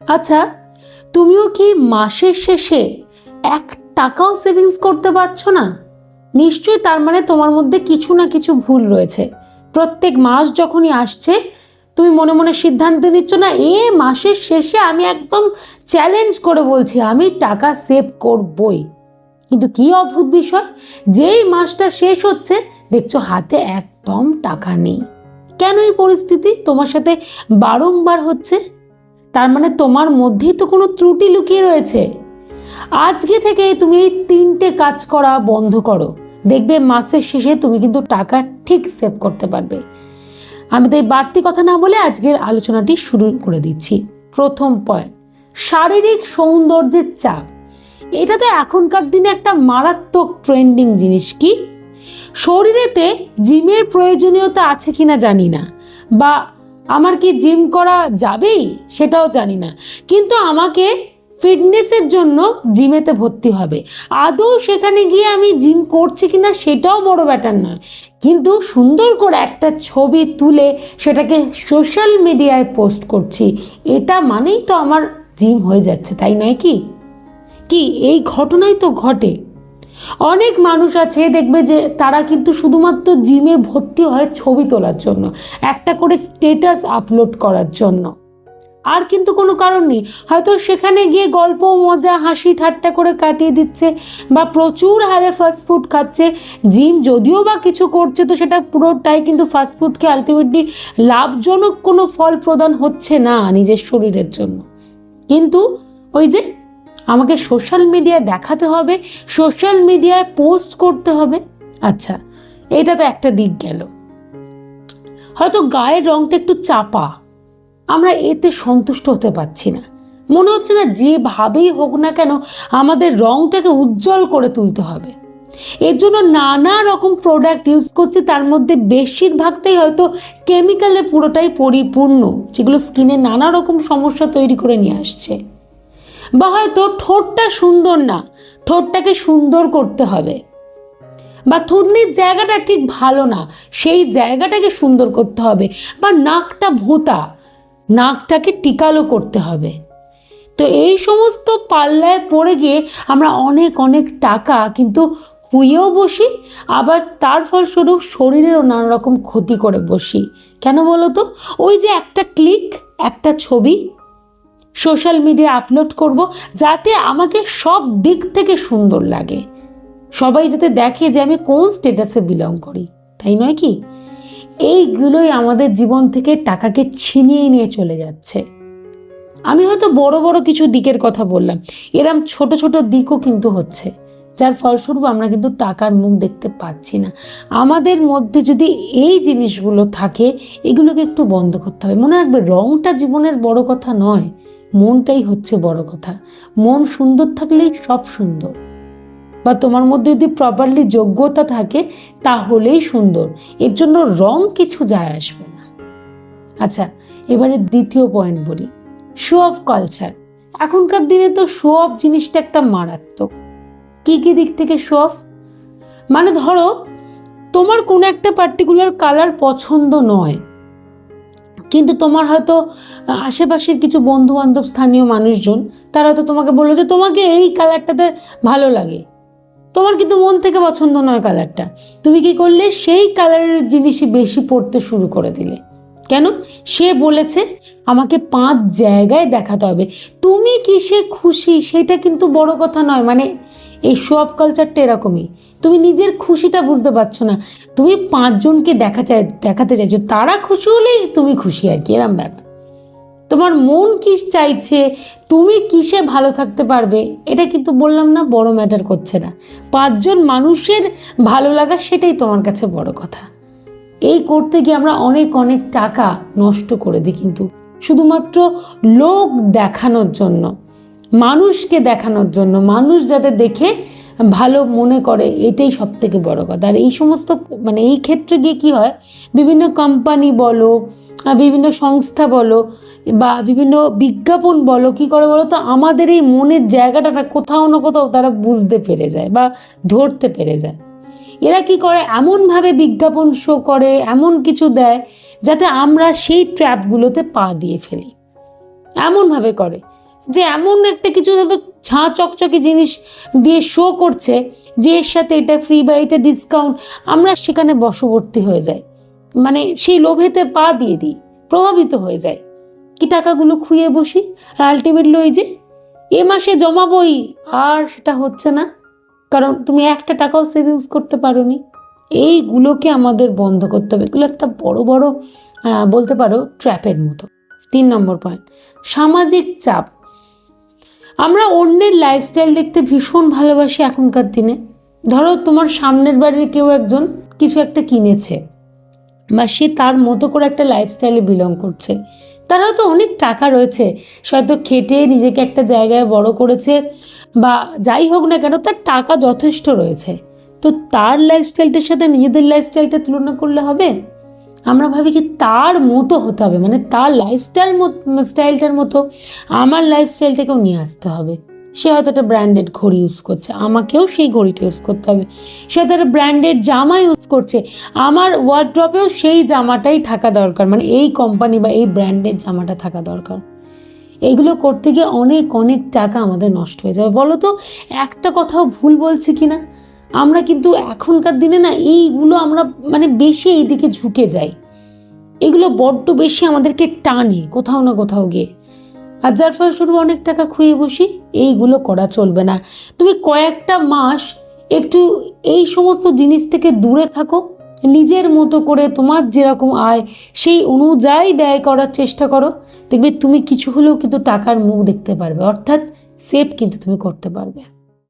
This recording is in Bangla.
আচ্ছা, তুমিও কি মাসের শেষে 1 টাকাও সেভিংস করতে পারছো না? নিশ্চয়ই, তার মানে তোমার মধ্যে কিছু না কিছু ভুল রয়েছে। প্রত্যেক মাস যখনই আসছে তুমি মনে মনে সিদ্ধান্ত নিচ্ছ, না মাসের শেষে আমি একদম চ্যালেঞ্জ করে বলছি আমি টাকা সেভ করবই। কিন্তু কি অদ্ভুত বিষয়, যেই মাসটা শেষ হচ্ছে দেখছো হাতে একদম টাকা নেই। কেন এই পরিস্থিতি তোমার সাথে বারংবার হচ্ছে? তার মানে তোমার মধ্যেই তো কোনো ত্রুটি লুকিয়ে রয়েছে। আজকে থেকে তুমি এই 3টে কাজ করা বন্ধ করো, দেখবে মাসের শেষে তুমি কিন্তু টাকা ঠিক সেভ করতে পারবে। আমি তো এই বাড়তি কথা না বলে আজকের আলোচনাটি শুরু করে দিচ্ছি। প্রথম পয়েন্ট, শারীরিক সৌন্দর্যের চাপ। এটা তো এখনকার দিনে একটা মারাত্মক ট্রেন্ডিং জিনিস। কি শরীরেতে জিমের প্রয়োজনীয়তা আছে কিনা জানি না, বা আমার কি জিম করা যাবেই সেটাও জানি না, কিন্তু আমাকে ফিটনেসের জন্য জিমেতে ভর্তি হবে। আদৌ সেখানে গিয়ে আমি জিম করছি কিনা সেটাও বড় ব্যাপার নয়, কিন্তু সুন্দর করে একটা ছবি তুলে সেটাকে সোশ্যাল মিডিয়ায় পোস্ট করছি, এটা মানেই তো আমার জিম হয়ে যাচ্ছে, তাই নয় কি? কি এই ঘটনাই তো ঘটে। অনেক মানুষ আছে দেখবে যে তারা কিন্তু শুধুমাত্র জিমে ভর্তি হয় ছবি তোলার জন্য, একটা করে স্ট্যাটাস আপলোড করার জন্য, আর কিন্তু কোনো কারণ নেই। হয়তো সেখানে গিয়ে গল্প মজা হাসি ঠাট্টা করে কাটিয়ে দিচ্ছে, বা প্রচুর হারে ফাস্টফুড খাচ্ছে। জিম যদিও বা কিছু করছে তো সেটা পুরোটাই কিন্তু ফাস্টফুডকে আলটিমেটলি লাভজনক কোনো ফল প্রদান হচ্ছে না নিজের শরীরের জন্য। কিন্তু ওই যে আমাকে সোশ্যাল মিডিয়ায় দেখাতে হবে, সোশ্যাল মিডিয়ায় পোস্ট করতে হবে। আচ্ছা, এটা তো একটা দিক গেল। হয়তো গায়ের রংটা একটু চাপা, আমরা এতে সন্তুষ্ট হতে পারছি না। মনে হচ্ছে না যেভাবেই হোক না কেন আমাদের রংটাকে উজ্জ্বল করে তুলতে হবে। এর জন্য নানা রকম প্রোডাক্ট ইউজ করছি, তার মধ্যে বেশিরভাগটাই হয়তো কেমিক্যালে পুরোটাই পরিপূর্ণ, যেগুলো স্কিনে নানা রকম সমস্যা তৈরি করে নিয়ে আসছে। বা হয়তো ঠোঁটটা সুন্দর না, ঠোঁটটাকে সুন্দর করতে হবে। বা থুতনির জায়গাটা ঠিক ভালো না, সেই জায়গাটাকে সুন্দর করতে হবে। বা নাকটা ভোঁতা, নাকটাকে টিকালো করতে হবে। তো এই সমস্ত পাল্লায় পড়ে গিয়ে আমরা অনেক অনেক টাকা কিন্তু খুইয়েও বসি, আবার তার ফলস্বরূপ শরীরেরও নানা রকম ক্ষতি করে বসি। কেন বলো তো? ওই যে একটা ক্লিক, একটা ছবি সোশ্যাল মিডিয়া আপলোড করব, যাতে আমাকে সব দিক থেকে সুন্দর লাগে, সবাই যাতে দেখে যে আমি কোন স্ট্যাটাসে বিলং করি, তাই নয় কি? এইগুলোই আমাদের জীবন থেকে টাকাকে ছিনিয়ে নিয়ে চলে যাচ্ছে। আমি হয়তো বড় বড় কিছু দিকের কথা বললাম, এরম ছোট ছোট দিকও কিন্তু হচ্ছে, যার ফলস্বরূপ আমরা কিন্তু টাকার মুখ দেখতে পাচ্ছি না। আমাদের মধ্যে যদি এই জিনিসগুলো থাকে, এগুলোকে একটু বন্ধ করতে হবে। মনে রাখবে, রংটা জীবনের বড় কথা নয়, মনটাই হচ্ছে বড় কথা। মন সুন্দর থাকলেই সব সুন্দর। বা তোমার মধ্যে যদি প্রপারলি যোগ্যতা থাকে তাহলেই সুন্দর, এর জন্য রং কিছু যায় আসবে না। আচ্ছা, এবারে দ্বিতীয় পয়েন্ট বলি, শো অফ কালচার। এখনকার দিনে তো শো অফ জিনিসটা একটা মারাত্মক। কি কি দিক থেকে শো অফ? মানে ধরো তোমার কোনো একটা পার্টিকুলার কালার পছন্দ নয়, কিন্তু তোমার হয়তো আশেপাশের কিছু বন্ধু বান্ধব স্থানীয় মানুষজন তারা তো তোমাকে বললো যে তোমাকে এই কালারটাতে ভালো লাগে, তোমার কিন্তু মন থেকে পছন্দ নয় কালারটা। তুমি কি করলে? সেই কালারের জিনিসই বেশি পড়তে শুরু করে দিলে। কেন? সে বলেছে আমাকে 5 জায়গায় দেখাতে হবে। তুমি কিসে খুশি সেটা কিন্তু বড় কথা নয়। মানে এই শো অফ কালচারটা এরকমই, তুমি নিজের খুশিটা বুঝতে পারছো না, তুমি 5 জনকে দেখাতে চাইছো, তারা খুশি হলেই তুমি খুশি, আর কি এরম ব্যাপার। তোমার মন কি চাইছে, তুমি কিসে ভালো থাকতে পারবে, এটা কিন্তু বললাম না বড় ম্যাটার করছে না। 5 জন মানুষের ভালো লাগা সেটাই তোমার কাছে বড় কথা। এই করতে গিয়ে আমরা অনেক অনেক টাকা নষ্ট করে দিই, কিন্তু শুধুমাত্র লোক দেখানোর জন্য, মানুষকে দেখানোর জন্য, মানুষ যাতে দেখে ভালো মনে করে, এটাই সব থেকে বড় কথা। আর এই সমস্ত মানে এই ক্ষেত্রে গিয়ে কি হয়, বিভিন্ন কোম্পানি বলো, বিভিন্ন সংস্থা বলো, বা বিভিন্ন বিজ্ঞাপন বলো, কি করে বলো তো, আমাদের এই মনের জায়গাটা কোথাও না কোথাও তারা বুঝতে পেরে যায় বা ধরতে পেরে যায়। এরা কি করে, এমনভাবে বিজ্ঞাপন শো করে, এমন কিছু দেয় যাতে আমরা সেই ট্র্যাপগুলোতে পা দিয়ে ফেলি। এমনভাবে করে যে এমন একটা কিছু হয়তো ঝাঁ চকচকে জিনিস দিয়ে শো করছে যে এর সাথে এটা ফ্রি বা এটা ডিসকাউন্ট, আমরা সেখানে বশবর্তী হয়ে যাই, মানে সেই লোভেতে পা দিয়ে দিই, প্রভাবিত হয়ে যায়, কি টাকাগুলো খুইয়ে বসি। আর আলটিমেটলি ওই যে এ মাসে জমাবই, আর সেটা হচ্ছে না, কারণ তুমি একটা টাকাও সেভিংস করতে পারোনি। এইগুলোকে আমাদের বন্ধ করতে হবে, এগুলো একটা বড় বড় বলতে পারো ট্র্যাপের মতো। 3 নম্বর পয়েন্ট, সামাজিক চাপ। আমরা অন্যের লাইফস্টাইল দেখতে ভীষণ ভালোবাসি এখনকার দিনে। ধরো তোমার সামনের বাড়ির কেউ একজন কিছু একটা কিনেছে বা সে তার মতো করে একটা লাইফস্টাইলে বিলং করছে, তার হয়তো অনেক টাকা রয়েছে, সে হয়তো খেটে নিজেকে একটা জায়গায় বড় করেছে বা যাই হোক না কেন, তার টাকা যথেষ্ট রয়েছে। তো তার লাইফস্টাইলটার সাথে নিজেদের লাইফস্টাইলটা তুলনা করলে হবে? আমরা ভাবি কি তার মতো হতে হবে, মানে তার স্টাইলটার মতো আমার লাইফস্টাইলটাকেও নিয়ে আসতে হবে। সে হয়তো একটা ব্র্যান্ডেড ঘড়ি ইউজ করছে, আমাকেও সেই ঘড়িটা ইউজ করতে হবে। সে হয়তো একটা ব্র্যান্ডেড জামা ইউজ করছে, আমার ওয়ার্ড্রপেও সেই জামাটাই থাকা দরকার, মানে এই কোম্পানি বা এই ব্র্যান্ডের জামাটা থাকা দরকার। এইগুলো করতে গিয়ে অনেক অনেক টাকা আমাদের নষ্ট হয়ে যাবে। বলো তো একটা কথাও ভুল বলছি কি না? আমরা কিন্তু এখনকার দিনে না এইগুলো আমরা মানে বেশি এইদিকে ঝুঁকে যাই, এগুলো বড্ড বেশি আমাদেরকে টানে কোথাও না কোথাও গিয়ে, আর যার ফলস্বরূপ অনেক টাকা খুইয়ে বসি। এইগুলো করা চলবে না। তুমি কয়েকটা মাস একটু এই সমস্ত জিনিস থেকে দূরে থাকো, নিজের মতো করে তোমার যেরকম আয় সেই অনুযায়ী ব্যয় করার চেষ্টা করো, দেখবে তুমি কিছু হলেও কিন্তু টাকার মুখ দেখতে পারবে, অর্থাৎ সেভ কিন্তু তুমি করতে পারবে।